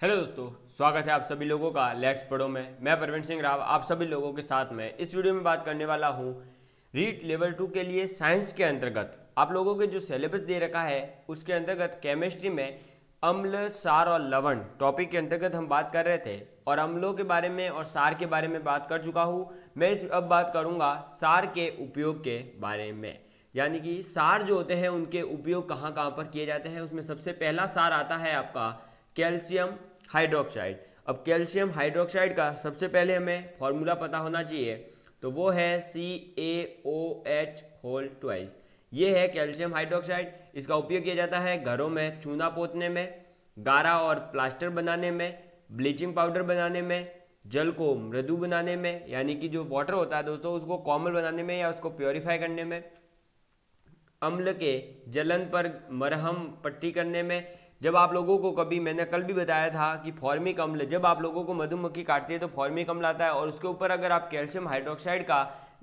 Hello दोस्तों, स्वागत है आप सभी लोगों का लेट्स पढ़ो में। मैं परवीन सिंह राव आप सभी लोगों के साथ में इस वीडियो में बात करने वाला हूँ रीट लेवल 2 के लिए साइंस के अंतर्गत आप लोगों के जो सिलेबस दे रखा है उसके अंतर्गत केमिस्ट्री में अम्ल, सार और लवण टॉपिक के अंतर्गत हम बात कर रहे थे और अम्लों के बारे में और सार के बारे में बात कर चुका हूँ। मैं अब बात करूँगा सार के उपयोग के बारे में, यानी कि सार जो होते हैं उनके उपयोग कहाँ कहाँ पर किए जाते हैं। उसमें सबसे पहला सार आता है आपका कैल्शियम हाइड्रोक्साइड। अब कैल्शियम हाइड्रोक्साइड का सबसे पहले हमें फॉर्मूला पता होना चाहिए, तो वो है CaOH होल ट्वाइस। ये है कैल्शियम हाइड्रोक्साइड। इसका उपयोग किया जाता है घरों में चूना पोतने में, गारा और प्लास्टर बनाने में, ब्लीचिंग पाउडर बनाने में, जल को मृदु बनाने में यानी कि जो वाटर होता है दोस्तों उसको कोमल बनाने में या उसको प्योरीफाई करने में, अम्ल के जलन पर मरहम पट्टी करने में। जब आप लोगों को कभी मैंने कल भी बताया था कि फॉर्मिक अम्ल, जब आप लोगों को मधुमक्खी काटती है तो फॉर्मिक अम्ल आता है और उसके ऊपर अगर आप कैल्शियम हाइड्रोक्साइड का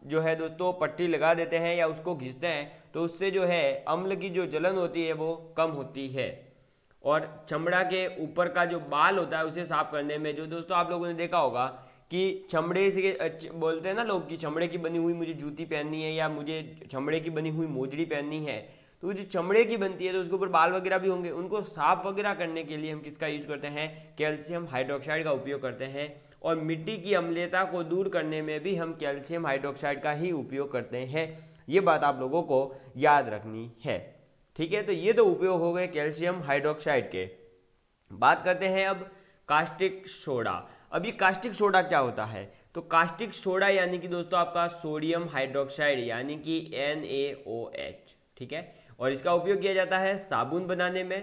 जो है दोस्तों पट्टी लगा देते हैं या उसको घिसते हैं तो उससे जो है अम्ल की जो जलन होती है वो कम होती है। और चमड़ा के ऊपर का जो बाल होता है उसे साफ करने में, जो दोस्तों आप लोगों ने देखा होगा कि चमड़े से बोलते हैं ना लोग कि चमड़े की बनी हुई मुझे जूती पहननी है या मुझे चमड़े की बनी हुई मोजड़ी पहननी है, तो जो चमड़े की बनती है तो उसके ऊपर बाल वगैरह भी होंगे, उनको साफ वगैरह करने के लिए हम किसका यूज करते हैं, कैल्शियम हाइड्रोक्साइड का उपयोग करते हैं। और मिट्टी की अम्लता को दूर करने में भी हम कैल्शियम हाइड्रोक्साइड का ही उपयोग करते हैं। ये बात आप लोगों को याद रखनी है, ठीक है। तो ये तो उपयोग हो गए कैल्शियम हाइड्रोक्साइड के। बात करते हैं अब कास्टिक सोडा। अब ये कास्टिक सोडा क्या होता है, तो कास्टिक सोडा यानी कि दोस्तों आपका सोडियम हाइड्रोक्साइड यानी कि NaOH, ठीक है। और इसका उपयोग किया जाता है साबुन बनाने में,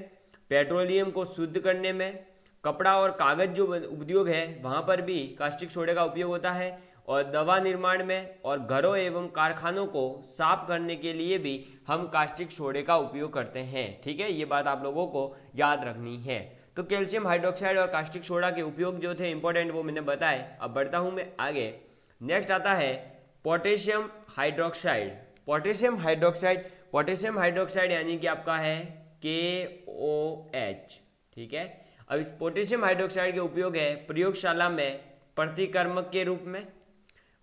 पेट्रोलियम को शुद्ध करने में, कपड़ा और कागज जो उद्योग है वहाँ पर भी कास्टिक सोडे का उपयोग होता है, और दवा निर्माण में और घरों एवं कारखानों को साफ करने के लिए भी हम कास्टिक सोडे का उपयोग करते हैं, ठीक है। ये बात आप लोगों को याद रखनी है। तो कैल्शियम हाइड्रोक्साइड और कास्टिक सोडा के उपयोग जो थे इंपॉर्टेंट वो मैंने बताए। अब बढ़ता हूँ मैं आगे। नेक्स्ट आता है पोटेशियम हाइड्रोक्साइड। पोटेशियम हाइड्रोक्साइड यानी कि आपका है KOH, ठीक है। अब इस पोटेशियम हाइड्रोक्साइड के उपयोग है प्रयोगशाला में प्रतिकर्मक के रूप में,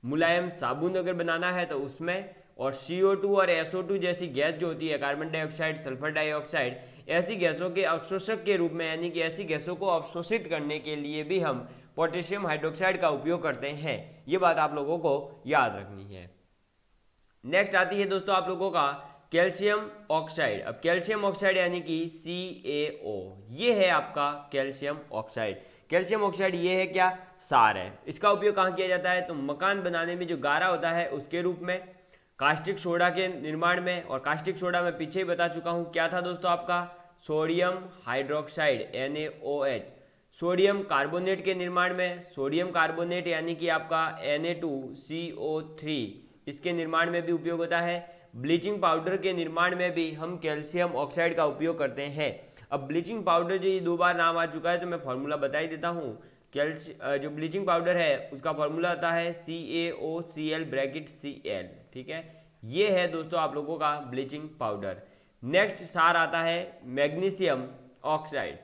मुलायम साबुन अगर बनाना है तो उसमें, और CO2 और SO2 जैसी गैस जो होती है, कार्बन डाइऑक्साइड, सल्फर डाइऑक्साइड, ऐसी गैसों के अवशोषक के रूप में, यानी कि ऐसी गैसों को अवशोषित करने के लिए भी हम पोटेशियम हाइड्रोक्साइड का उपयोग करते हैं। ये बात आप लोगों को याद रखनी है। नेक्स्ट आती है दोस्तों आप लोगों का कैल्शियम ऑक्साइड। अब कैल्शियम ऑक्साइड यानी कि CaO, ये है आपका कैल्शियम ऑक्साइड। कैल्शियम ऑक्साइड ये है क्या, सार है। इसका उपयोग कहाँ किया जाता है, तो मकान बनाने में जो गारा होता है उसके रूप में, कास्टिक सोडा के निर्माण में, और कास्टिक सोडा मैं पीछे ही बता चुका हूँ क्या था दोस्तों आपका sodium hydroxide NaOH, sodium carbonate के निर्माण में, सोडियम कार्बोनेट यानी कि आपका Na2CO3, इसके निर्माण में भी उपयोग होता है। ब्लीचिंग पाउडर के निर्माण में भी हम कैल्शियम ऑक्साइड का उपयोग करते हैं। अब ब्लीचिंग पाउडर जो ये 2 बार नाम आ चुका है तो मैं फॉर्मूला बता ही देता हूँ। जो ब्लीचिंग पाउडर है उसका फॉर्मूला आता है CaOCl ब्रैकेट Cl, ठीक है। ये है दोस्तों आप लोगों का ब्लीचिंग पाउडर। नेक्स्ट सार आता है मैग्नीशियम ऑक्साइड।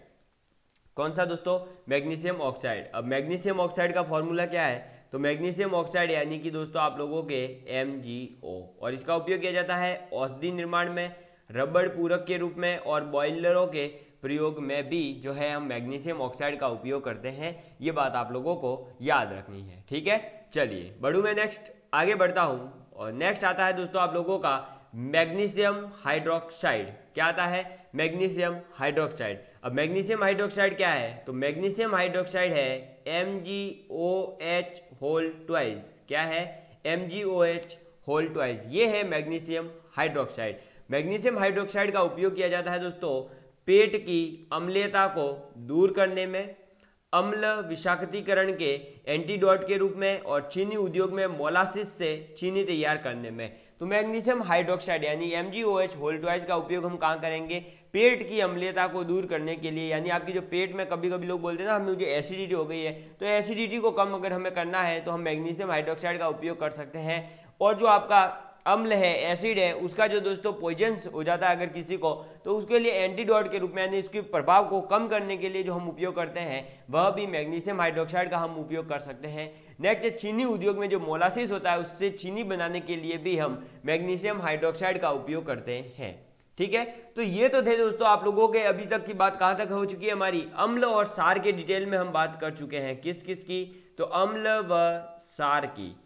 कौन सा दोस्तों, मैग्नीशियम ऑक्साइड। अब मैग्नीशियम ऑक्साइड का फॉर्मूला क्या है, तो मैग्नीशियम ऑक्साइड यानी कि दोस्तों आप लोगों के MgO, और इसका उपयोग किया जाता है औषधि निर्माण में, रबड़ पूरक के रूप में, और बॉयलरों के प्रयोग में भी जो है हम मैग्नीशियम ऑक्साइड का उपयोग करते हैं। ये बात आप लोगों को याद रखनी है, ठीक है। चलिए बढ़ूँ मैं नेक्स्ट आगे बढ़ता हूँ, और नेक्स्ट आता है दोस्तों आप लोगों का मैग्नीशियम हाइड्रोक्साइड। क्या आता है, मैग्नीशियम हाइड्रोक्साइड। अब मैग्नीशियम हाइड्रोक्साइड क्या है, तो मैग्नीशियम हाइड्रोक्साइड है MgOH होल ट्वाइस। क्या है, MgOH होल ट्वाइस, ये है मैग्नीशियम हाइड्रोक्साइड। मैग्नीशियम हाइड्रोक्साइड का उपयोग किया जाता है दोस्तों पेट की अम्लता को दूर करने में, अम्ल विषाक्तीकरण के एंटीडोट के रूप में, और चीनी उद्योग में मोलासिस से चीनी तैयार करने में। तो मैग्नीशियम हाइड्रोक्साइड यानी MgOH होल ट्वाइस का उपयोग हम कहाँ करेंगे, पेट की अम्लता को दूर करने के लिए, यानी आपकी जो पेट में कभी कभी लोग बोलते हैं ना हमें मुझे एसिडिटी हो गई है, तो एसिडिटी को कम अगर हमें करना है तो हम मैग्नीशियम हाइड्रोक्साइड का उपयोग कर सकते हैं। और जो आपका अम्ल है, एसिड है, उसका जो दोस्तों पॉइजन्स हो जाता है अगर किसी को, तो उसके लिए एंटीडोट के रूप में यानी इसके प्रभाव को कम करने के लिए जो हम उपयोग करते हैं वह भी मैग्नीशियम हाइड्रोक्साइड का हम उपयोग कर सकते हैं। नेक्स्ट, चीनी उद्योग में जो मोलासिस होता है उससे चीनी बनाने के लिए भी हम मैग्नीशियम हाइड्रोक्साइड का उपयोग करते हैं। ठीक है, तो ये तो थे दोस्तों आप लोगों के अभी तक की बात कहां तक हो चुकी है हमारी, अम्ल और सार के डिटेल में हम बात कर चुके हैं। किस किस की, तो अम्ल व सार की।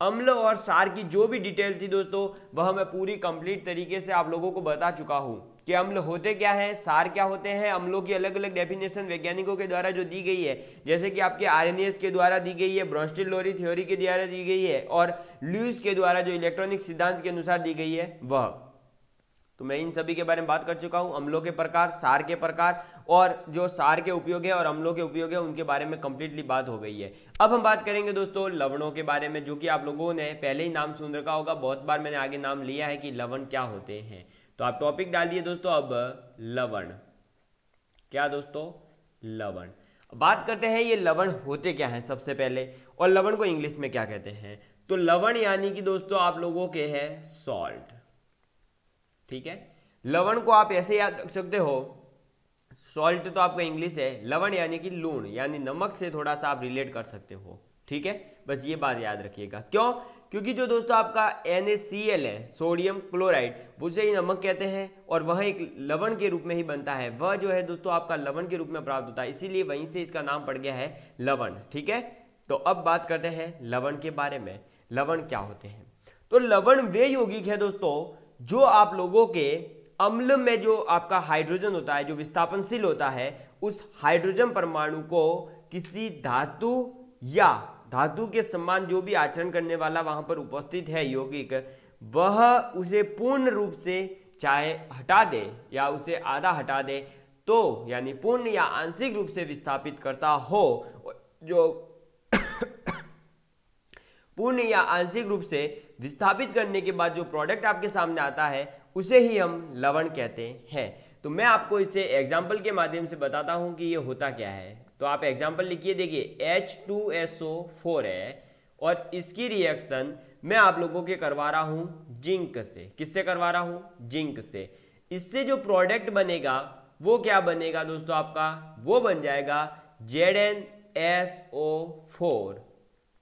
अम्ल और सार की जो भी डिटेल थी दोस्तों वह मैं पूरी कंप्लीट तरीके से आप लोगों को बता चुका हूं कि अम्ल होते क्या है, सार क्या होते हैं। अम्लों की अलग अलग डेफिनेशन वैज्ञानिकों के द्वारा जो दी गई है, जैसे कि आपके आर्नियस के द्वारा दी गई है, ब्रोंस्टिल-लोरी थ्योरी के द्वारा दी गई है और ल्यूइस के द्वारा जो इलेक्ट्रॉनिक सिद्धांत के अनुसार दी गई है वह, तो मैं इन सभी के बारे में बात कर चुका हूं। अम्लों के प्रकार, सार के प्रकार और जो सार के उपयोग है और अम्लों के उपयोग है उनके बारे में कंप्लीटली बात हो गई है। अब हम बात करेंगे दोस्तों लवणों के बारे में, जो कि आप लोगों ने पहले ही नाम सुन रखा होगा, बहुत बार मैंने आगे नाम लिया है कि लवण क्या होते हैं। तो आप टॉपिक डालिए दोस्तों अब लवण। क्या दोस्तों, लवण। बात करते हैं ये लवण होते क्या हैं सबसे पहले, और लवण को इंग्लिश में क्या कहते हैं। तो लवण यानी कि दोस्तों आप लोगों के है सॉल्ट। ठीक है, लवण को आप ऐसे याद रख सकते हो, सॉल्ट तो आपका इंग्लिश है, लवण यानी कि लूण यानी नमक से थोड़ा सा आप रिलेट कर सकते हो। ठीक है, बस ये बात याद रखिएगा। क्यों, क्योंकि जो दोस्तों आपका NaCl है, सोडियम क्लोराइड, उसे ही नमक कहते हैं और वह एक लवण के रूप में ही बनता है। वह जो है दोस्तों आपका लवण के रूप में प्राप्त होता है, इसीलिए वहीं से इसका नाम पड़ गया है लवण। ठीक है, तो अब बात करते हैं लवण के बारे में। लवण क्या होते हैं, तो लवण वे यौगिक है दोस्तों जो आप लोगों के अम्ल में जो आपका हाइड्रोजन होता है, जो विस्थापनशील होता है, उस हाइड्रोजन परमाणु को किसी धातु या धातु के समान जो भी आचरण करने वाला वहां पर उपस्थित है यौगिक, वह उसे पूर्ण रूप से चाहे हटा दे या उसे आधा हटा दे, तो यानी पूर्ण या आंशिक रूप से विस्थापित करता हो। जो पूर्ण या आंशिक रूप से विस्थापित करने के बाद जो प्रोडक्ट आपके सामने आता है उसे ही हम लवण कहते हैं। तो मैं आपको इसे एग्जाम्पल के माध्यम से बताता हूं कि ये होता क्या है। तो आप एग्जाम्पल लिखिए, देखिए H2SO4 है और इसकी रिएक्शन मैं आप लोगों के करवा रहा हूं जिंक से। किससे करवा रहा हूं, जिंक से। इससे जो प्रोडक्ट बनेगा वो क्या बनेगा दोस्तों आपका, वो बन जाएगा ZnSO4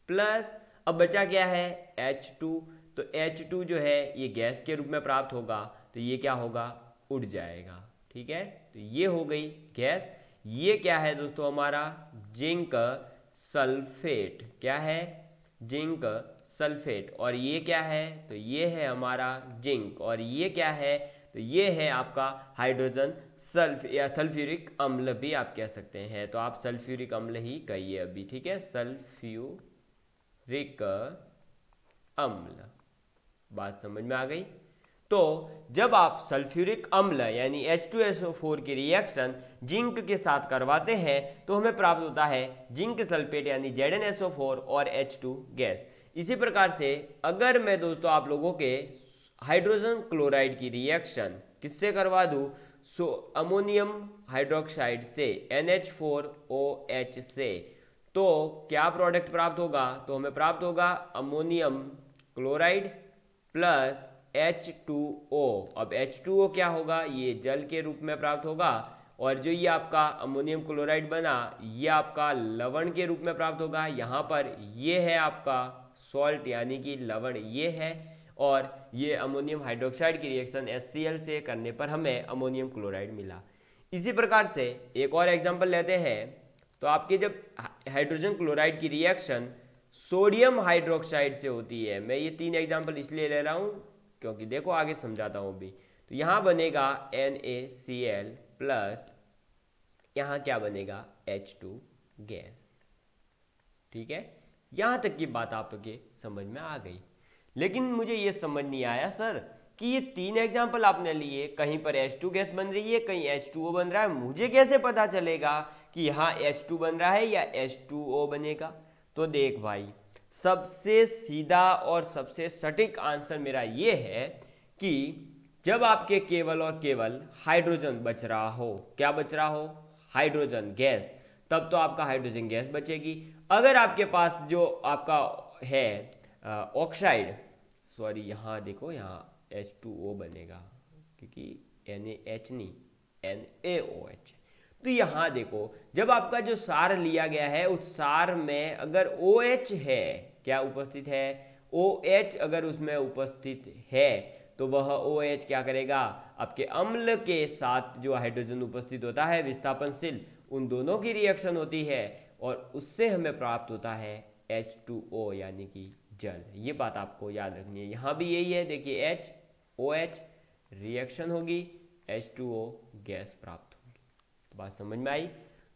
प्लस, अब बचा क्या है H2, तो H2 जो है ये गैस के रूप में प्राप्त होगा, तो ये क्या होगा, उड़ जाएगा। ठीक है, तो ये हो गई गैस। ये क्या है दोस्तों हमारा जिंक सल्फेट। क्या है, जिंक सल्फेट। और ये क्या है, तो ये है हमारा जिंक। और ये क्या है, तो ये है आपका हाइड्रोजन सल्फ या सल्फ्यूरिक अम्ल भी आप कह सकते हैं। तो आप सल्फ्यूरिक अम्ल ही कहिए अभी। ठीक है, सल्फ्यूरिक अम्ल, बात समझ में आ गई। तो जब आप सल्फ्यूरिक अम्ल यानी H2SO4 की रिएक्शन जिंक के साथ करवाते हैं तो हमें प्राप्त होता है जिंक सल्फेट यानी ZnSO4 और H2 गैस। इसी प्रकार से अगर मैं दोस्तों आप लोगों के हाइड्रोजन क्लोराइड की रिएक्शन किससे करवा दूं, अमोनियम हाइड्रोक्साइड से NH4OH से, तो क्या प्रोडक्ट प्राप्त होगा, तो हमें प्राप्त होगा अमोनियम क्लोराइड प्लस H2O। अब H2O क्या होगा, ये जल के रूप में प्राप्त होगा और जो ये आपका अमोनियम क्लोराइड बना ये आपका लवण के रूप में प्राप्त होगा। यहाँ पर ये है आपका सॉल्ट यानी कि लवण ये है, और ये अमोनियम हाइड्रोक्साइड की रिएक्शन HCl से करने पर हमें अमोनियम क्लोराइड मिला। इसी प्रकार से एक और एग्जाम्पल लेते हैं। तो आपके जब हाइड्रोजन क्लोराइड की रिएक्शन सोडियम हाइड्रोक्साइड से होती है, मैं ये 3 एग्जाम्पल इसलिए ले रहा हूँ क्योंकि देखो आगे समझाता हूँ अभी। तो यहाँ बनेगा NaCl प्लस यहाँ क्या बनेगा H2 गैस। ठीक है, यहाँ तक की बात आपके समझ में आ गई। लेकिन मुझे ये समझ नहीं आया सर कि ये 3 एग्जाम्पल आपने लिए, कहीं पर H2 गैस बन रही है, कहीं H2O बन रहा है, मुझे कैसे पता चलेगा कि यहाँ H2 बन रहा है या H2O बनेगा। तो देख भाई, सबसे सीधा और सबसे सटीक आंसर मेरा ये है कि जब आपके केवल और केवल हाइड्रोजन बच रहा हो, क्या बच रहा हो, हाइड्रोजन गैस, तब तो आपका हाइड्रोजन गैस बचेगी। अगर आपके पास जो आपका है ऑक्साइड, सॉरी यहाँ देखो, यहाँ H2O बनेगा क्योंकि NaH नहीं NaOH। तो यहाँ देखो, जब आपका जो सार लिया गया है उस सार में अगर OH है, क्या उपस्थित है, OH अगर उसमें उपस्थित है तो वह OH क्या करेगा, आपके अम्ल के साथ जो हाइड्रोजन उपस्थित होता है विस्थापनशील, उन दोनों की रिएक्शन होती है और उससे हमें प्राप्त होता है H2O यानी कि जल। ये बात आपको याद रखनी है। यहाँ भी यही है, देखिए OH रिएक्शन होगी, H2O गैस प्राप्त होगी। बात समझ में आई?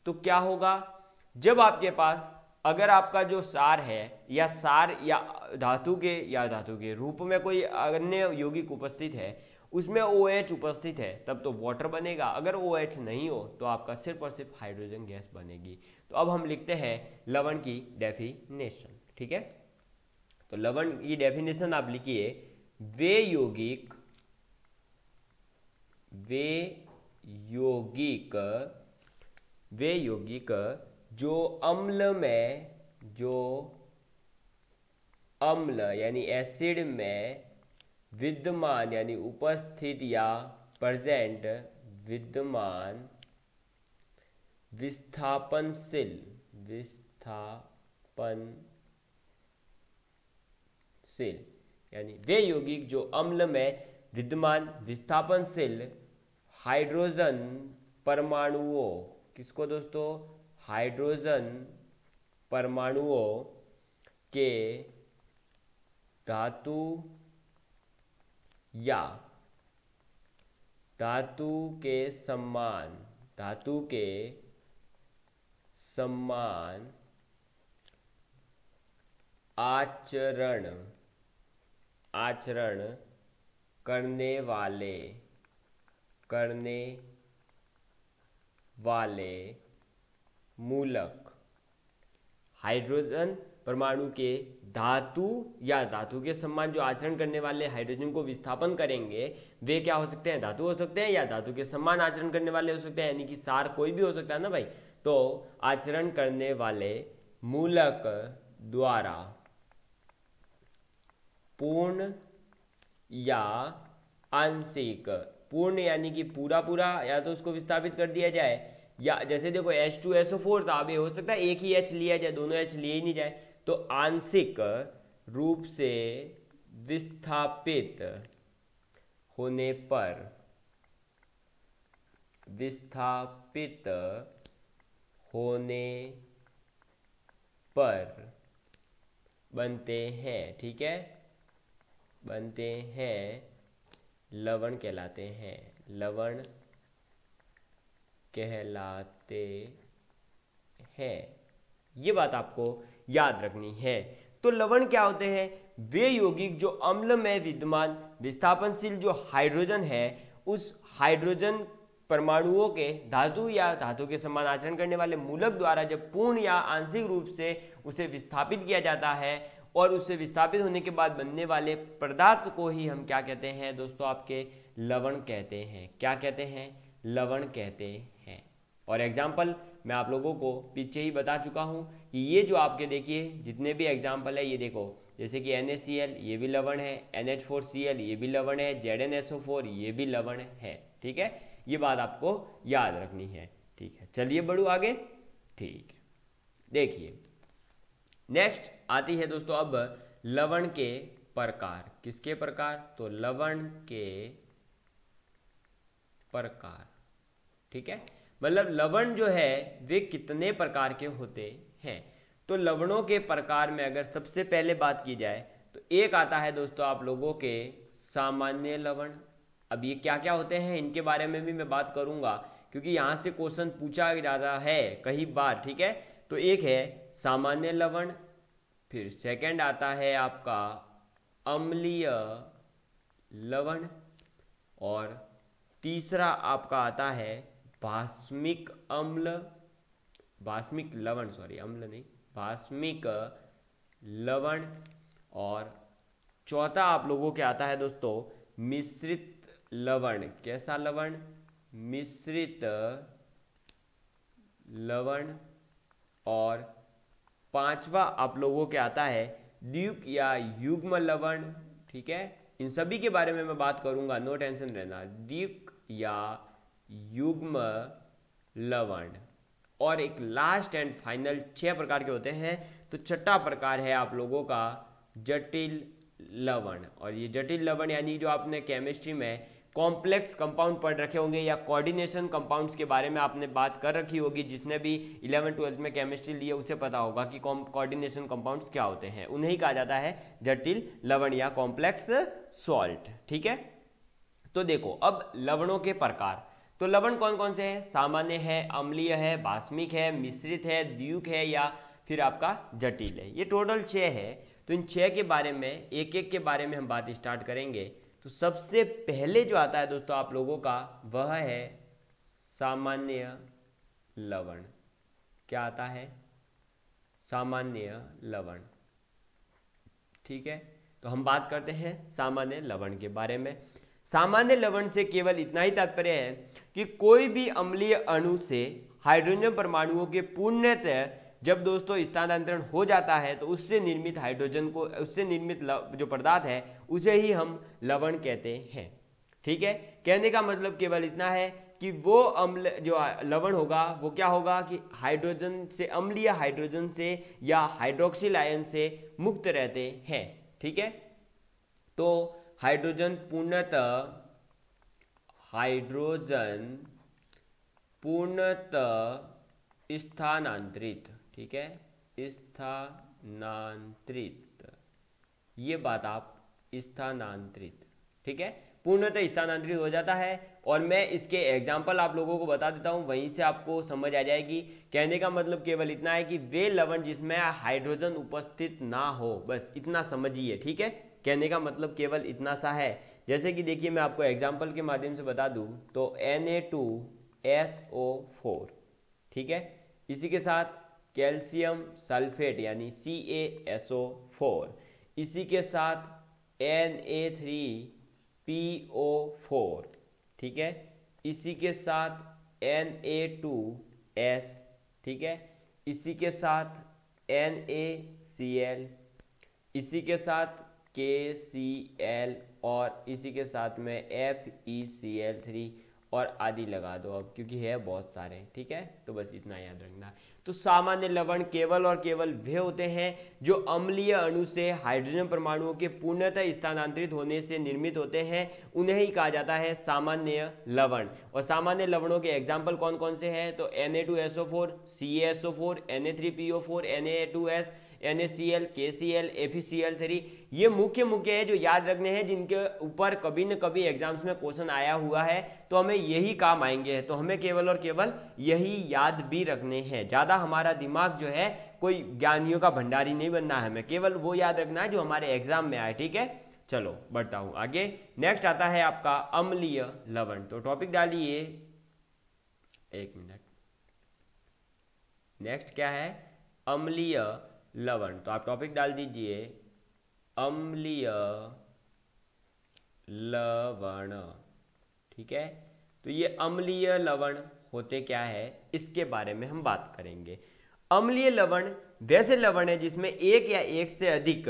तो क्या होगा, जब आपके पास अगर आपका जो सार है या सार या धातु के रूप में कोई अन्य यौगिक उपस्थित है, उसमें OH उपस्थित है, तब तो वाटर बनेगा। अगर OH नहीं हो तो आपका सिर्फ और सिर्फ हाइड्रोजन गैस बनेगी। तो अब हम लिखते हैं लवण की डेफिनेशन, ठीक है। तो लवण की डेफिनेशन आप लिखिए, वे यौगिक जो अम्ल यानी एसिड में विद्यमान यानी उपस्थित या प्रेजेंट विद्यमान विस्थापनशील यानी वे यौगिक जो अम्ल में विद्यमान विस्थापनशील हाइड्रोजन परमाणुओं, किसको दोस्तों, हाइड्रोजन परमाणुओं के धातु के समान आचरण करने वाले मूलक, हाइड्रोजन परमाणु के धातु के समान जो आचरण करने वाले हाइड्रोजन को विस्थापन करेंगे, वे क्या हो सकते हैं, धातु हो सकते हैं या धातु के समान आचरण करने वाले हो सकते हैं, यानी कि सार कोई भी हो सकता है ना भाई। तो आचरण करने वाले मूलक द्वारा पूर्ण या आंशिक, पूर्ण यानी कि पूरा या तो उसको विस्थापित कर दिया जाए, या जैसे देखो H2SO4 था, अब ये हो सकता है एक ही H लिया जाए, दोनों H लिए ही नहीं जाए, तो आंशिक रूप से विस्थापित होने पर बनते हैं, ठीक है, बनते हैं, लवण कहलाते हैं। ये बात आपको याद रखनी है। तो लवण क्या होते हैं, वे यौगिक जो अम्ल में विद्यमान विस्थापनशील जो हाइड्रोजन है, उस हाइड्रोजन परमाणुओं के धातु के समान आचरण करने वाले मूलक द्वारा जब पूर्ण या आंशिक रूप से उसे विस्थापित किया जाता है, और उससे विस्थापित होने के बाद बनने वाले पदार्थ को ही हम क्या कहते हैं दोस्तों, आपके लवण कहते हैं। क्या कहते हैं, लवण कहते हैं। और एग्जाम्पल मैं आप लोगों को पीछे ही बता चुका हूँ कि ये जो आपके देखिए जितने भी एग्जाम्पल है, ये देखो जैसे कि NaCl ये भी लवण है, NH4Cl ये भी लवण है, ZnSO4 ये भी लवण है, ठीक है। ये बात आपको याद रखनी है, ठीक है। चलिए बढ़ू आगे, ठीक है। देखिए नेक्स्ट आती है दोस्तों अब लवण के प्रकार। किसके प्रकार, तो लवण के प्रकार, ठीक है। मतलब लवण जो है वे कितने प्रकार के होते हैं। तो लवणों के प्रकार में अगर सबसे पहले बात की जाए तो एक आता है दोस्तों आप लोगों के सामान्य लवण। अब ये क्या क्या होते हैं इनके बारे में भी मैं बात करूंगा, क्योंकि यहाँ से क्वेश्चन पूछा जाता है कई बार, ठीक है। तो एक है सामान्य लवण, फिर सेकंड आता है आपका अम्लीय लवण, और तीसरा आपका आता है भास्मिक लवण, और चौथा आप लोगों के आता है दोस्तों मिश्रित लवण। कैसा लवण, मिश्रित लवण, और पांचवा आप लोगों के आता है द्विक या युग्म लवण, ठीक है, इन सभी के बारे में मैं बात करूंगा, नो टेंशन रहना। द्विक या युग्म लवण, और एक लास्ट एंड फाइनल 6 प्रकार के होते हैं। तो छठा प्रकार है आप लोगों का जटिल लवण। और ये जटिल लवण यानी जो आपने केमिस्ट्री में कॉम्प्लेक्स कंपाउंड पढ़ रखे होंगे या कोऑर्डिनेशन कंपाउंड्स के बारे में आपने बात कर रखी होगी, जिसने भी 11th-12th में केमिस्ट्री ली है उसे पता होगा कि कोऑर्डिनेशन कंपाउंड्स क्या होते हैं। उन्हें ही कहा जाता है जटिल लवण या कॉम्प्लेक्स सॉल्ट। ठीक है, तो देखो अब लवणों के प्रकार। तो लवण कौन कौन से हैं? सामान्य है, अम्लीय है, बाष्मिक है, मिश्रित है, द्विक है या फिर आपका जटिल है। ये टोटल 6 है। तो इन 6 के बारे में एक एक के बारे में हम बात स्टार्ट करेंगे। तो सबसे पहले जो आता है दोस्तों आप लोगों का, वह है सामान्य लवण। क्या आता है? सामान्य लवण। ठीक है, तो हम बात करते हैं सामान्य लवण के बारे में। सामान्य लवण से केवल इतना ही तात्पर्य है कि कोई भी अम्लीय अणु से हाइड्रोजन परमाणुओं के पूर्णतः जब दोस्तों स्थानांतरण हो जाता है तो उससे निर्मित हाइड्रोजन को, उससे निर्मित जो पदार्थ है उसे ही हम लवण कहते हैं। ठीक है, कहने का मतलब केवल इतना है कि वो अम्ल जो लवण होगा वो क्या होगा कि हाइड्रोजन से, अम्लीय हाइड्रोजन से या हाइड्रोक्सिल आयन से मुक्त रहते हैं। ठीक है, तो हाइड्रोजन पूर्णतः स्थानांतरित। ठीक है, स्थानांतरित, ये बात आप स्थानांतरित, ठीक है, पूर्णतः स्थानांतरित हो जाता है। और मैं इसके एग्जाम्पल आप लोगों को बता देता हूं, वहीं से आपको समझ आ जाएगी। कहने का मतलब केवल इतना है कि वे लवण जिसमें हाइड्रोजन उपस्थित ना हो, बस इतना समझिए। ठीक है, कहने का मतलब केवल इतना सा है। जैसे कि देखिए मैं आपको एग्जाम्पल के माध्यम से बता दूं तो Na2SO4, ठीक है, इसी के साथ कैल्शियम सल्फेट यानी CaSO4, इसी के साथ Na3PO4, ठीक है, इसी के साथ Na2S, ठीक है, इसी के साथ NaCl, इसी के साथ KCl और इसी के साथ में FeCl3 और आदि लगा दो अब, क्योंकि है बहुत सारे। ठीक है, तो बस इतना याद रखना। तो सामान्य लवण केवल और केवल वे होते हैं जो अम्लीय अणु से हाइड्रोजन परमाणुओं के पूर्णतः स्थानांतरित होने से निर्मित होते हैं, उन्हें ही कहा जाता है सामान्य लवण। और सामान्य लवणों के एग्जाम्पल कौन कौन से हैं? तो Na2SO4, CaSO4, Na3PO4, Na2S, NaCl, KCl, FeCl3, ये मुख्य है जो याद रखने हैं, जिनके ऊपर कभी न कभी एग्जाम्स में क्वेश्चन आया हुआ है, तो हमें यही काम आएंगे। तो हमें केवल और केवल यही याद भी रखने हैं। ज़्यादा हमारा दिमाग जो है कोई ज्ञानियों का भंडारी नहीं बनना है, हमें केवल वो याद रखना है जो हमारे एग्जाम में आए। ठीक है, चलो बढ़ता हूँ आगे। नेक्स्ट आता है आपका अम्लीय लवण। तो टॉपिक डालिए, एक मिनट। नेक्स्ट क्या है? अम्लीय लवण। तो आप टॉपिक डाल दीजिए अम्लीय लवण। ठीक है, तो ये अम्लीय लवण होते क्या है इसके बारे में हम बात करेंगे। अम्लीय लवण वैसे लवण है जिसमें एक या एक से अधिक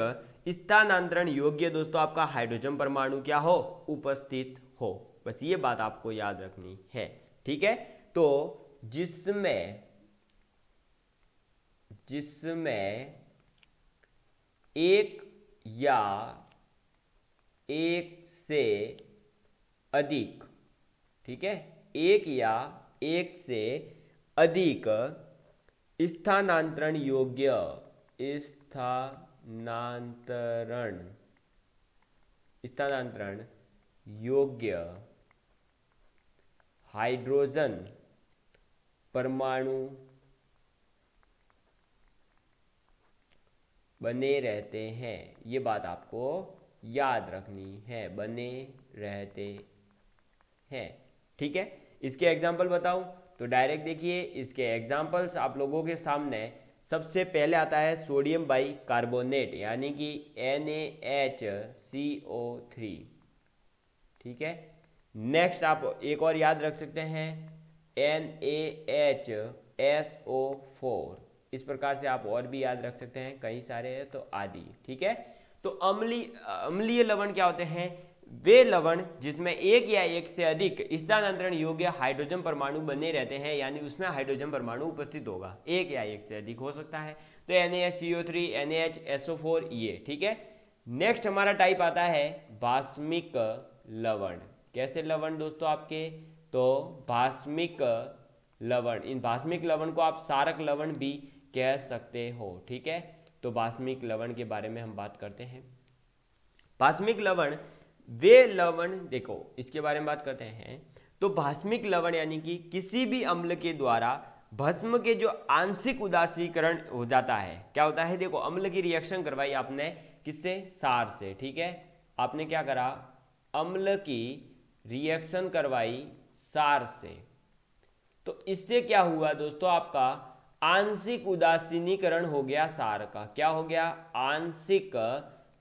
स्थानांतरण योग्य दोस्तों आपका हाइड्रोजन परमाणु क्या हो? उपस्थित हो। बस ये बात आपको याद रखनी है। ठीक है, तो जिसमें एक या एक से अधिक, ठीक है, एक या एक से अधिक स्थानांतरण योग्य हाइड्रोजन परमाणु बने रहते हैं। ये बात आपको याद रखनी है, बने रहते हैं। ठीक है, इसके एग्जाम्पल बताऊं तो डायरेक्ट देखिए, इसके एग्जाम्पल्स आप लोगों के सामने सबसे पहले आता है सोडियम बाई कार्बोनेट यानी कि NaHCO3। ठीक है, नेक्स्ट आप एक और याद रख सकते हैं NaHSO4। इस प्रकार से आप और भी याद रख सकते हैं, कई सारे हैं तो आदि। ठीक है, तो अम्लीय लवण क्या होते हैं? वे लवण जिसमें एक या एक से अधिक स्थानांतरण योग्य हाइड्रोजन परमाणु बने रहते हैं, यानी उसमें हाइड्रोजन परमाणु उपस्थित होगा, एक या एक से अधिक हो सकता है। तो NaHCO3, NaHSO4 ये, ठीक है। नेक्स्ट हमारा टाइप आता है भास्मिक लवण। कैसे लवण दोस्तों आपके? तो भास्मिक लवण, इन भास्मिक लवण को आप सारक लवण भी कह सकते हो, ठीक है। तो भास्मिक लवण के बारे में हम बात करते हैं। भास्मिक लवण वे लवण, देखो इसके बारे में बात करते हैं। तो भास्मिक लवण यानी कि किसी भी अम्ल के द्वारा भस्म के जो आंशिक उदासीकरण हो जाता है, क्या होता है? देखो अम्ल की रिएक्शन करवाई आपने किससे? सार से, ठीक है। आपने क्या करा? अम्ल की रिएक्शन करवाई सार से। तो इससे क्या हुआ दोस्तों? आपका आंशिक उदासीनीकरण हो गया सार का। क्या हो गया? आंशिक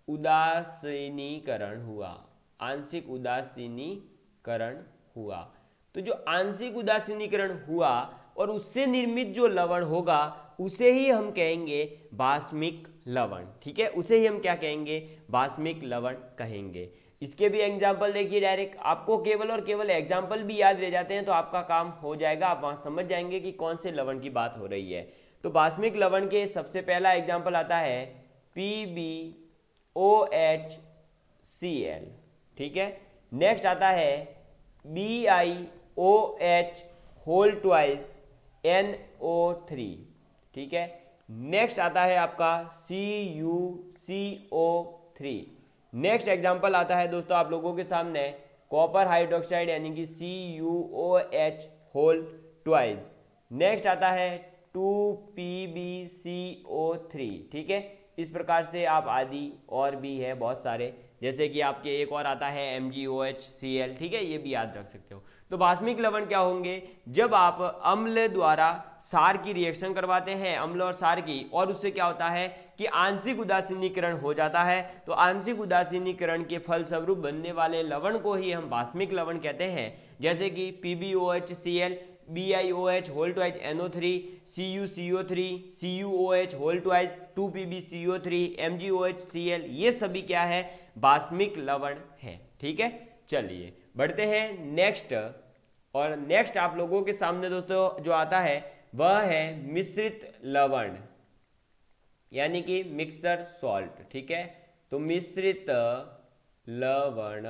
उदासीनीकरण हुआ, आंशिक उदासीनीकरण हुआ। तो जो आंशिक उदासीनीकरण हुआ और उससे निर्मित जो लवण होगा उसे ही हम कहेंगे भास्मिक लवण, ठीक है। उसे ही हम क्या कहेंगे? भास्मिक लवण कहेंगे। इसके भी एग्जाम्पल देखिए, डायरेक्ट आपको केवल और केवल एग्जाम्पल भी याद रह जाते हैं तो आपका काम हो जाएगा, आप वहां समझ जाएंगे कि कौन से लवण की बात हो रही है। तो भास्मिक लवण के सबसे पहला एग्जाम्पल आता है PbOHCl, ठीक है। नेक्स्ट आता है BiOH होल ट्वाइस NO3, ठीक है। नेक्स्ट आता है आपका CuCO3। नेक्स्ट एग्जांपल आता है दोस्तों आप लोगों के सामने कॉपर हाइड्रोक्साइड यानी कि CuOH होल ट्वाइस। नेक्स्ट आता है 2PbCO3, ठीक है। इस प्रकार से आप आदि और भी है बहुत सारे, जैसे कि आपके एक और आता है MgOHCl, ठीक है, ये भी याद रख सकते हो। तो भास्मिक लवण क्या होंगे? जब आप अम्ल द्वारा सार की रिएक्शन करवाते हैं, अम्ल और सार की, और उससे क्या होता है कि आंशिक उदासीनीकरण हो जाता है। तो आंशिक उदासीनीकरण के फलस्वरूप बनने वाले लवण को ही हम भास्मिक लवण कहते हैं, जैसे कि PbOHCl, BiOH whole twice NO3, CuCO3, CuOH whole twice 2PbCO3, MgOHCl, ये सभी क्या है? भास्मिक लवण है, ठीक है। चलिए बढ़ते हैं नेक्स्ट। और नेक्स्ट आप लोगों के सामने दोस्तों जो आता है वह है मिश्रित लवण, यानी कि मिक्सर सॉल्ट, ठीक है। तो मिश्रित लवण,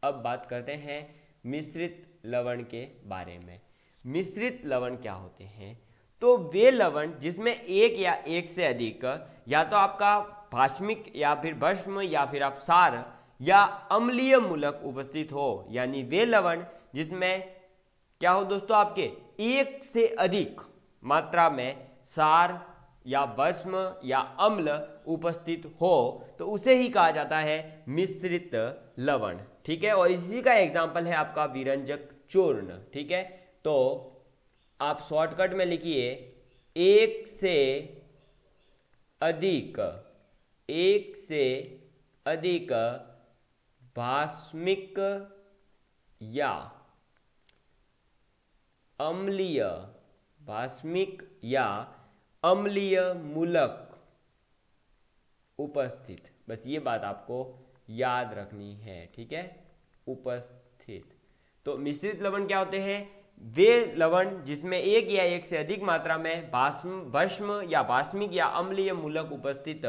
अब बात करते हैं मिश्रित लवण के बारे में। मिश्रित लवण क्या होते हैं? तो वे लवण जिसमें एक या एक से अधिक या तो आपका भास्मिक या फिर भस्म या फिर आप सार या अम्लीय मूलक उपस्थित हो, यानी वे लवण जिसमें क्या हो दोस्तों आपके एक से अधिक मात्रा में सार या भस्म या अम्ल उपस्थित हो, तो उसे ही कहा जाता है मिश्रित लवण, ठीक है। और इसी का एग्जाम्पल है आपका विरंजक चूर्ण, ठीक है। तो आप शॉर्टकट में लिखिए एक से अधिक भास्मिक या अम्लीय मूलक उपस्थित, बस ये बात आपको याद रखनी है, ठीक है, उपस्थित। तो मिश्रित लवण क्या होते हैं? वे लवण जिसमें एक या एक से अधिक मात्रा में भस्म या भास्मिक या अम्लीय मूलक उपस्थित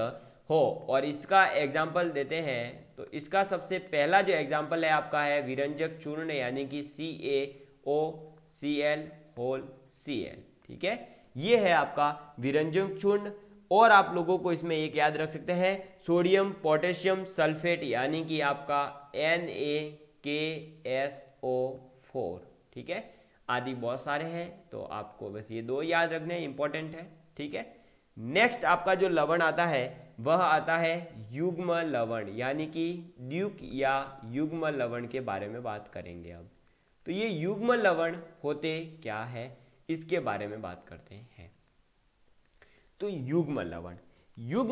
हो। और इसका एग्जाम्पल देते हैं, तो इसका सबसे पहला जो एग्जाम्पल है आपका है विरंजक चूर्ण, यानी कि CaOCl होल Cl, ठीक है। ये है आपका विरंजक चूर्ण। और आप लोगों को इसमें एक याद रख सकते हैं सोडियम पोटेशियम सल्फेट, यानी कि आपका NaKSO4, ठीक है। आदि बहुत सारे हैं, तो आपको बस ये दो याद रखने इंपॉर्टेंट है, ठीक है। नेक्स्ट आपका जो लवण आता है वह आता है युग्म लवण, यानी कि द्युक या युग्म लवण के बारे में बात करेंगे अब। तो ये युग्म लवण होते क्या है, इसके बारे में बात करते हैं। तो युग्म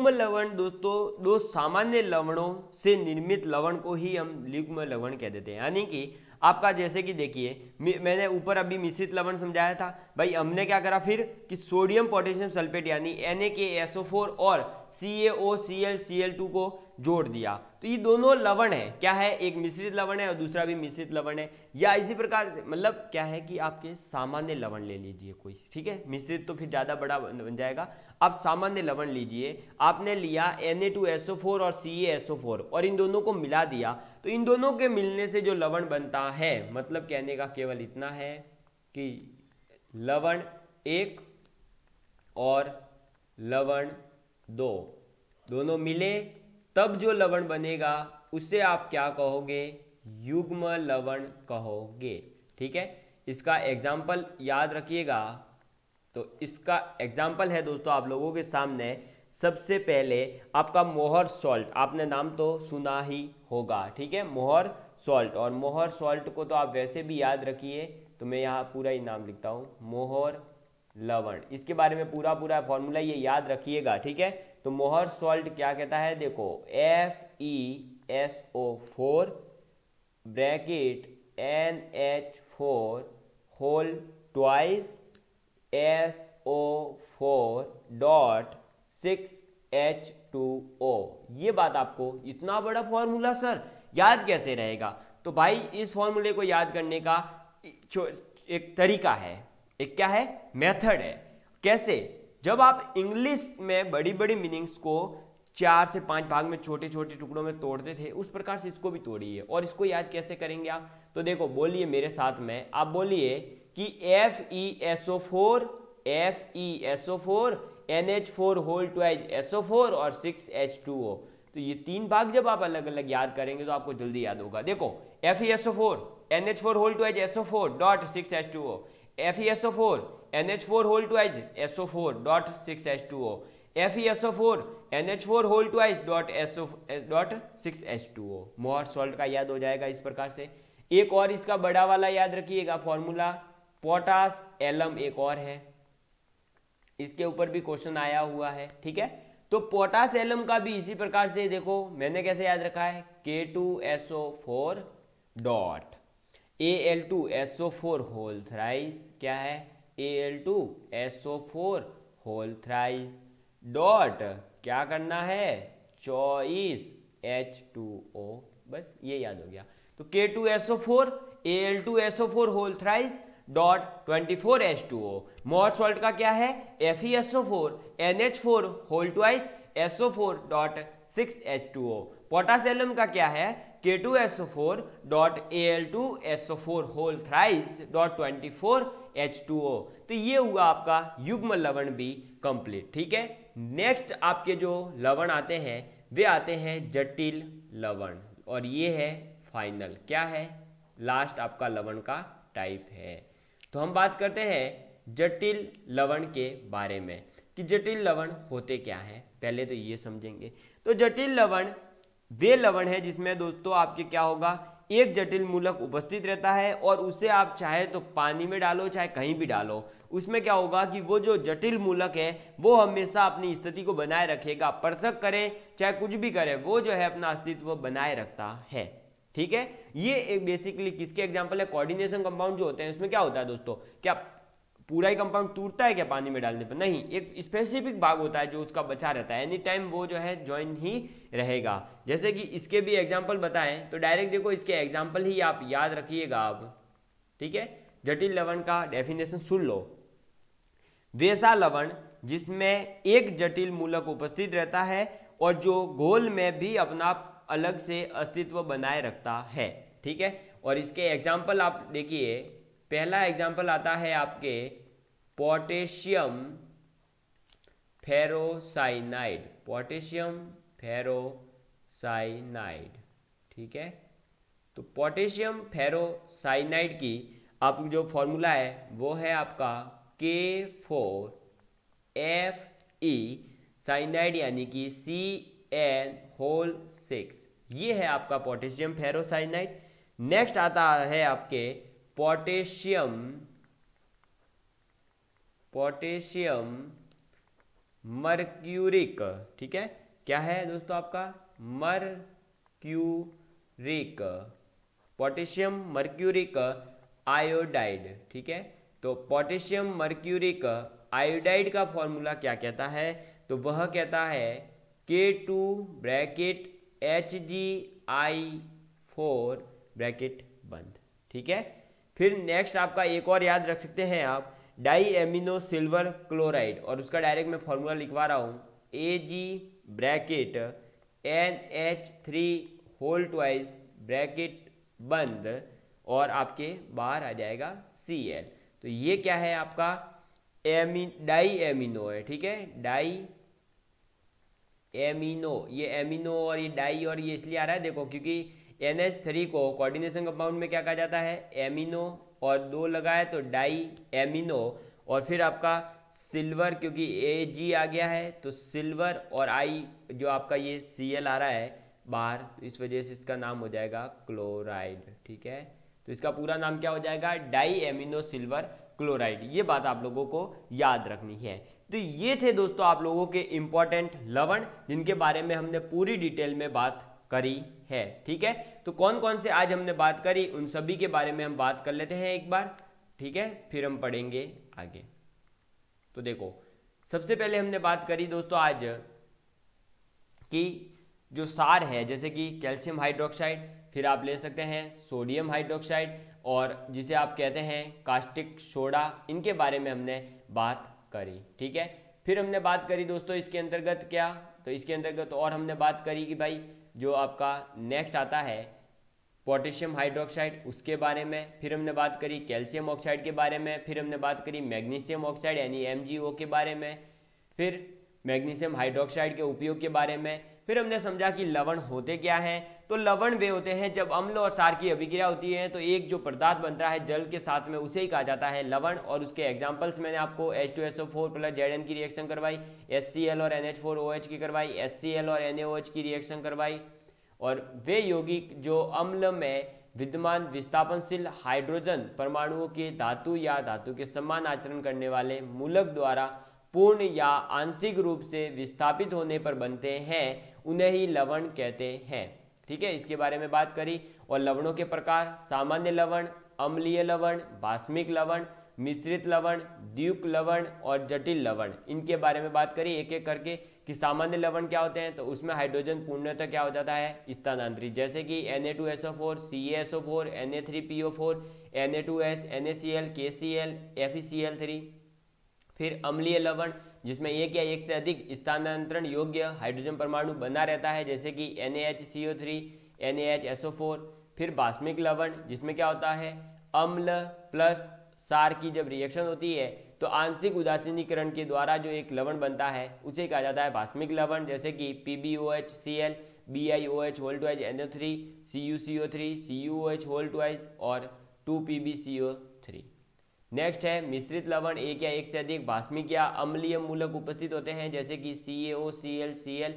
लवण दोस्तों दो सामान्य लवणों से निर्मित लवण को ही हम युग्म लवण कह देते हैं। यानी कि आपका जैसे कि देखिए मैंने ऊपर अभी मिश्रित लवण समझाया था भाई, हमने क्या करा फिर कि सोडियम पोटेशियम सल्फेट यानी NaKSO4 और CaOCl Cl2 को जोड़ दिया। तो ये दोनों लवण है, क्या है, एक मिश्रित लवण है और दूसरा भी मिश्रित लवण है। या इसी प्रकार से मतलब क्या है कि आपके सामान्य लवण ले लीजिए कोई, ठीक है, मिश्रित तो फिर ज़्यादा बड़ा बन जाएगा। आप सामान्य लवण लीजिए, आपने लिया Na2SO4 और CaSO4 और इन दोनों को मिला दिया, तो इन दोनों के मिलने से जो लवण बनता है, मतलब कहने का केवल इतना है कि लवण 1 और लवण 2 दोनों मिले तब जो लवण बनेगा उसे आप क्या कहोगे, युग्म लवण कहोगे। ठीक है, इसका एग्जाम्पल याद रखिएगा। तो इसका एग्जाम्पल है दोस्तों आप लोगों के सामने, सबसे पहले आपका मोहर सॉल्ट, आपने नाम तो सुना ही होगा, ठीक है, मोहर सॉल्ट। और मोहर सॉल्ट को तो आप वैसे भी याद रखिए, तो मैं यहाँ पूरा ही नाम लिखता हूँ, मोहर लवण। इसके बारे में पूरा फॉर्मूला ये याद रखिएगा, ठीक है। तो मोहर सॉल्ट क्या कहता है, देखो FeSO4 bracket NH4 whole twice SO4 dot 6H2O। ये बात आपको, इतना बड़ा फॉर्मूला सर याद कैसे रहेगा? तो भाई इस फॉर्मूले को याद करने का एक तरीका है, एक क्या है, मेथड है। कैसे? जब आप इंग्लिश में बड़ी बड़ी मीनिंग्स को 4 से 5 भाग में छोटे छोटे टुकड़ों में तोड़ते थे, उस प्रकार से इसको भी तोड़िए। और इसको याद कैसे करेंगे आप? तो देखो, बोलिए मेरे साथ में, आप बोलिए कि FeSO4 NH4 whole twice SO4 और 6H2O। तो ये 3 भाग जब आप अलग अलग याद करेंगे तो आपको जल्दी याद होगा। देखो, FeSO4 NH4 whole twice SO4 dot 6H2O, FeSO4 NH4 whole twice SO4 dot 6H2O, FeSO4 NH4 whole twice dot 6H2O। Mohr salt का याद हो जाएगा इस प्रकार से। एक और इसका बड़ा वाला याद रखिएगा फॉर्मूला, पोटास एलम एक और है, इसके ऊपर भी क्वेश्चन आया हुआ है, ठीक है। तो पोटास एलम का भी इसी प्रकार से, देखो मैंने कैसे याद रखा है, K2SO4 dot Al2SO4 whole thrice, क्या है, Al2SO4 होल थ्राइस डॉट क्या करना है, 24H2O। बस ये याद हो गया। तो K2SO4 Al2SO4 whole thrice dot 24H2O। मोहर सॉल्ट का क्या है, FeSO4 NH4 whole twice SO4 dot 6H2O। Potassium का क्या है, K2SO4 dot Al2SO4 whole thrice dot 24H2O। तो ये हुआ आपका युग्म लवण भी कंप्लीट, ठीक है। नेक्स्ट आपके जो लवण आते हैं वे आते हैं जटिल लवण, और ये है फाइनल, क्या है, लास्ट आपका लवण का टाइप है। तो हम बात करते हैं जटिल लवण के बारे में कि जटिल लवण होते क्या हैं, पहले तो ये समझेंगे। तो जटिल लवण वे लवण है जिसमें दोस्तों आपके क्या होगा, एक जटिल मूलक उपस्थित रहता है और उसे आप चाहे तो पानी में डालो चाहे कहीं भी डालो, उसमें क्या होगा कि वो जो जटिल मूलक है वो हमेशा अपनी स्थिति को बनाए रखेगा, पृथक करे चाहे कुछ भी करे, वो जो है अपना अस्तित्व बनाए रखता है, ठीक है। ये एक बेसिकली किसके एग्जांपल है, कोऑर्डिनेशन कंपाउंड जो होते हैं, उसमें क्या होता है दोस्तों, क्या पूरा ही कंपाउंड टूटता है क्या पानी में डालने पर? नहीं, एक स्पेसिफिक भाग होता है जो उसका बचा रहता है, एनी टाइम वो जो है ज्वाइन ही रहेगा। जैसे कि इसके भी एग्जांपल बताएं तो डायरेक्ट देखो, इसके एग्जांपल ही आप याद रखिएगा आप, ठीक है। जटिल लवण का डेफिनेशन सुन लो, वैसा लवण जिसमें एक जटिल मूलक उपस्थित रहता है और जो घोल में भी अपना अलग से अस्तित्व बनाए रखता है, ठीक है। और इसके एग्जाम्पल आप देखिए, पहला एग्जाम्पल आता है आपके पोटेशियम फेरोसाइनाइड, पोटेशियम फेरोसाइनाइड, ठीक है। तो पोटेशियम फेरोसाइनाइड की आप जो फॉर्मूला है वो है आपका K4Fe साइनाइड यानी कि CN6, ये है आपका पोटेशियम फेरोसाइनाइड। नेक्स्ट आता है आपके पोटेशियम मर्क्यूरिक, ठीक है। क्या है दोस्तों आपका, मर्क्यूरिक, पोटेशियम मर्क्यूरिक आयोडाइड, ठीक है। तो पोटेशियम मर्क्यूरिक आयोडाइड का फॉर्मूला क्या कहता है, तो वह कहता है K2 ब्रैकेट HgI4 ब्रैकेट बंद। ठीक है, फिर नेक्स्ट आपका एक और याद रख सकते हैं आप, डाई एमिनो सिल्वर क्लोराइड, और उसका डायरेक्ट मैं फॉर्मूला लिखवा रहा हूँ, Ag bracket NH3 whole twice bracket बंद, और आपके बाहर आ जाएगा Cl। तो ये क्या है आपका डाई एमिनो है। ठीक है, डाई एमिनो, ये एमिनो और ये डाई और ये इसलिए आ रहा है देखो, क्योंकि NH3 को कोऑर्डिनेशन कंपाउंड में क्या कहा जाता है, एमिनो, और दो लगा है तो डाई एमिनो, और फिर आपका सिल्वर, क्योंकि Ag आ गया है तो सिल्वर, और I जो आपका ये Cl आ रहा है बाहर, तो इस वजह से इसका नाम हो जाएगा क्लोराइड। ठीक है, तो इसका पूरा नाम क्या हो जाएगा, डाई एमिनो सिल्वर क्लोराइड। ये बात आप लोगों को याद रखनी है। तो ये थे दोस्तों आप लोगों के इंपॉर्टेंट लवण, जिनके बारे में हमने पूरी डिटेल में बात करी है। ठीक है, तो कौन कौन से आज हमने बात करी, उन सभी के बारे में हम बात कर लेते हैं एक बार। ठीक है, फिर हम पढ़ेंगे आगे। तो देखो, सबसे पहले हमने बात करी दोस्तों आज कि जो सार है, जैसे कि कैल्शियम हाइड्रोक्साइड, फिर आप ले सकते हैं सोडियम हाइड्रोक्साइड, और जिसे आप कहते हैं कास्टिक सोडा, इनके बारे में हमने बात करी। ठीक है, फिर हमने बात करी दोस्तों इसके अंतर्गत क्या, तो इसके अंतर्गत और हमने बात करी कि भाई जो आपका नेक्स्ट आता है पोटेशियम हाइड्रोक्साइड, उसके बारे में। फिर हमने बात करी कैल्शियम ऑक्साइड के बारे में। फिर हमने बात करी मैग्नीशियम ऑक्साइड यानी MgO के बारे में। फिर मैग्नीशियम हाइड्रोक्साइड के उपयोग के बारे में। फिर हमने समझा कि लवण होते क्या हैं। तो लवण वे होते हैं जब अम्ल और क्षार की अभिक्रिया होती है तो एक जो पदार्थ बनता है जल के साथ में, उसे ही कहा जाता है लवण। और उसके एग्जांपल्स मैंने आपको H2SO4 प्लस Zn की रिएक्शन करवाई, HCl और NH4OH की करवाई, HCl और NaOH की रिएक्शन करवाई। और वे यौगिक जो अम्ल में विद्यमान विस्थापनशील हाइड्रोजन परमाणुओं के धातु या धातु के समान आचरण करने वाले मूलक द्वारा पूर्ण या आंशिक रूप से विस्थापित होने पर बनते हैं, उन्हें ही लवण कहते हैं। ठीक है, इसके बारे में बात करी। और लवणों के प्रकार, सामान्य लवण, अम्लीय लवण, बाष्मिक लवण, मिश्रित लवण, द्युक लवण और जटिल लवण, इनके बारे में बात करी एक एक करके कि सामान्य लवण क्या होते हैं। तो उसमें हाइड्रोजन पूर्णतः क्या हो जाता है, स्थानांतरित, जैसे कि Na2SO4, CaSO4, Na3PO4, Na2S, NaCl, KCl, FeCl3। फिर अम्लीय लवण, जिसमें एक या एक से अधिक स्थानांतरण योग्य हाइड्रोजन परमाणु बना रहता है, जैसे कि NaHCO3, NaHSO4। फिर बाष्मिक लवण, जिसमें क्या होता है, अम्ल प्लस क्षार की जब रिएक्शन होती है तो आंशिक उदासीनीकरण के द्वारा जो एक लवण बनता है उसे कहा जाता है बाष्मिक लवण, जैसे कि PbOHCl, BiOH whole twice NO3, CuCO3, CuOH whole twice और 2PbCO3। नेक्स्ट है मिश्रित लवण, एक या एक से अधिक बाष्मिक या अम्लीय मूलक उपस्थित होते हैं, जैसे कि CaOCl, Cl,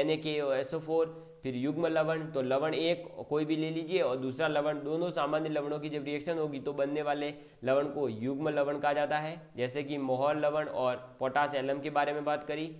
NaKOSO4। फिर युग्म लवण, तो लवण एक कोई भी ले लीजिए और दूसरा लवण, दोनों सामान्य लवणों की जब रिएक्शन होगी तो बनने वाले लवण को युग्म लवण कहा जाता है, जैसे कि मोहर लवण और पोटास एलम के बारे में बात करी।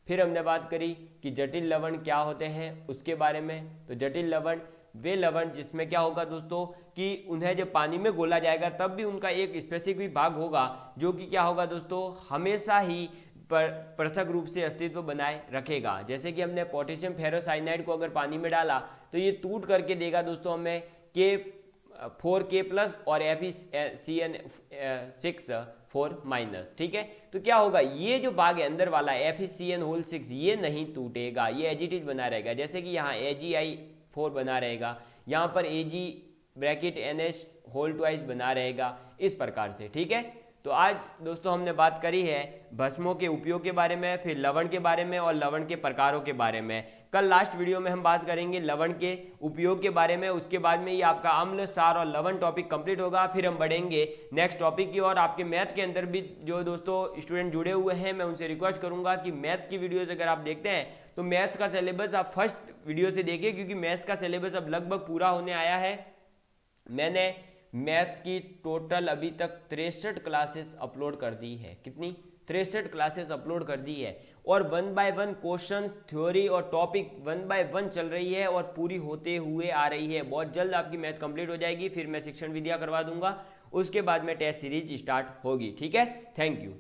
फिर हमने बात करी कि जटिल लवण क्या होते हैं उसके बारे में। तो जटिल लवण वे लवण जिसमें क्या होगा दोस्तों कि उन्हें जब पानी में घोला जाएगा तब भी उनका एक स्पेसिफिक भाग होगा जो कि क्या होगा दोस्तों, हमेशा ही पृथक रूप से अस्तित्व बनाए रखेगा। जैसे कि हमने पोटेशियम फेरोसाइनाइड को अगर पानी में डाला तो ये टूट करके देगा दोस्तों हमें K4K+ और FeCN6 ठीक है। तो क्या होगा, ये जो भाग है अंदर वाला FeCN6 ये नहीं टूटेगा, ये एज इट इज बना रहेगा। जैसे कि यहाँ AgI4 बना रहेगा, यहाँ पर Ag bracket NH whole twice बना रहेगा, इस प्रकार से। ठीक है, तो आज दोस्तों हमने बात करी है भस्मों के उपयोग के बारे में, फिर लवण के बारे में और लवण के प्रकारों के बारे में। कल लास्ट वीडियो में हम बात करेंगे लवण के उपयोग के बारे में, उसके बाद में ये आपका अम्ल, क्षार और लवण टॉपिक कंप्लीट होगा। फिर हम बढ़ेंगे नेक्स्ट टॉपिक की ओर। आपके मैथ के अंदर भी जो दोस्तों स्टूडेंट जुड़े हुए हैं, मैं उनसे रिक्वेस्ट करूंगा कि मैथ्स की वीडियोज अगर आप देखते हैं तो मैथ्स का सिलेबस आप फर्स्ट वीडियो से देखिए, क्योंकि मैथ्स का सिलेबस अब लगभग पूरा होने आया है। मैंने मैथ्स की टोटल अभी तक 63 क्लासेस अपलोड कर दी है। कितनी? 63 क्लासेस अपलोड कर दी है, और 1 बाय 1 क्वेश्चंस, थ्योरी और टॉपिक 1 बाय 1 चल रही है और पूरी होते हुए आ रही है। बहुत जल्द आपकी मैथ कंप्लीट हो जाएगी, फिर मैं शिक्षण विद्या करवा दूंगा, उसके बाद में टेस्ट सीरीज स्टार्ट होगी। ठीक है, थैंक यू।